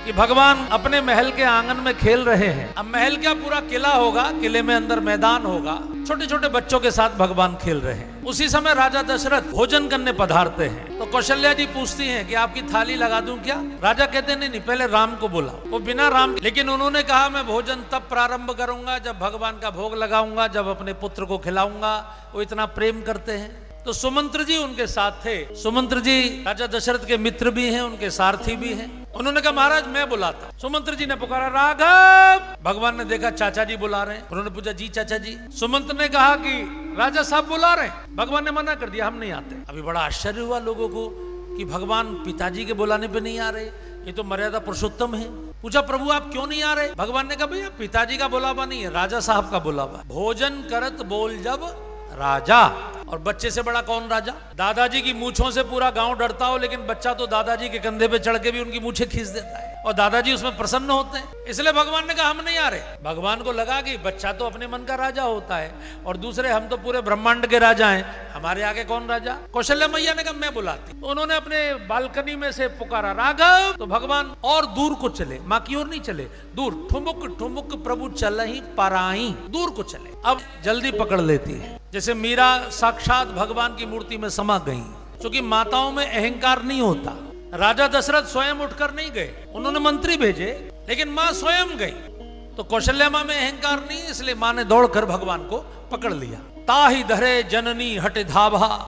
कि भगवान अपने महल के आंगन में खेल रहे हैं। अब महल क्या, पूरा किला होगा, किले में अंदर मैदान होगा, छोटे छोटे बच्चों के साथ भगवान खेल रहे हैं। उसी समय राजा दशरथ भोजन करने पधारते हैं। तो कौशल्या जी पूछती हैं कि आपकी थाली लगा दूं क्या? राजा कहते हैं नहीं, पहले राम को बुलाओ। वो बिना राम, लेकिन उन्होंने कहा मैं भोजन तब प्रारंभ करूंगा जब भगवान का भोग लगाऊंगा, जब अपने पुत्र को खिलाऊंगा। वो इतना प्रेम करते हैं। तो सुमंत्र जी उनके साथ थे। सुमंत्र जी राजा दशरथ के मित्र भी हैं, उनके सारथी भी हैं। उन्होंने कहा महाराज मैं बुलाता। सुमंत्र जी ने पुकारा राघव। भगवान ने देखा चाचा जी बुला रहे हैं। उन्होंने पूछा जी चाचा जी। सुमंत्र ने कहा कि राजा साहब बुला रहे हैं। भगवान ने मना कर दिया, हम नहीं आते। अभी बड़ा आश्चर्य हुआ लोगों को कि भगवान पिताजी के बुलाने पे नहीं आ रहे, ये तो मर्यादा पुरुषोत्तम है। पूछा प्रभु आप क्यों नहीं आ रहे? भगवान ने कहा भैया पिताजी का बुलावा नहीं है, राजा साहब का बुलावा। भोजन करत बोल जब राजा। और बच्चे से बड़ा कौन राजा? दादाजी की मूछों से पूरा गांव डरता हो, लेकिन बच्चा तो दादाजी के कंधे पे चढ़ के भी उनकी मूछें खींच देता है और दादाजी उसमें प्रसन्न होते हैं। इसलिए भगवान ने कहा हम नहीं आ रहे। भगवान को लगा कि बच्चा तो अपने मन का राजा होता है और दूसरे हम तो पूरे ब्रह्मांड के राजा हैं, हमारे आगे कौन राजा? कौशल्या मैया ने कहा मैं बुलाती। तो उन्होंने अपने बालकनी में से पुकारा राघव। तो भगवान और दूर को चले, माँ की ओर नहीं चले, दूर ठुमुक ठुमुक प्रभु चल ही पराई, दूर को चले। अब जल्दी पकड़ लेती है, जैसे मीरा साक्षात भगवान की मूर्ति में समा गई। क्योंकि माताओं में अहंकार नहीं होता। राजा दशरथ स्वयं उठकर नहीं गए, उन्होंने मंत्री भेजे, लेकिन मां स्वयं गई। तो कौशल्या मां में अहंकार नहीं, इसलिए मां ने दौड़कर भगवान को पकड़ लिया। ताहि धरे जननी हट धावा,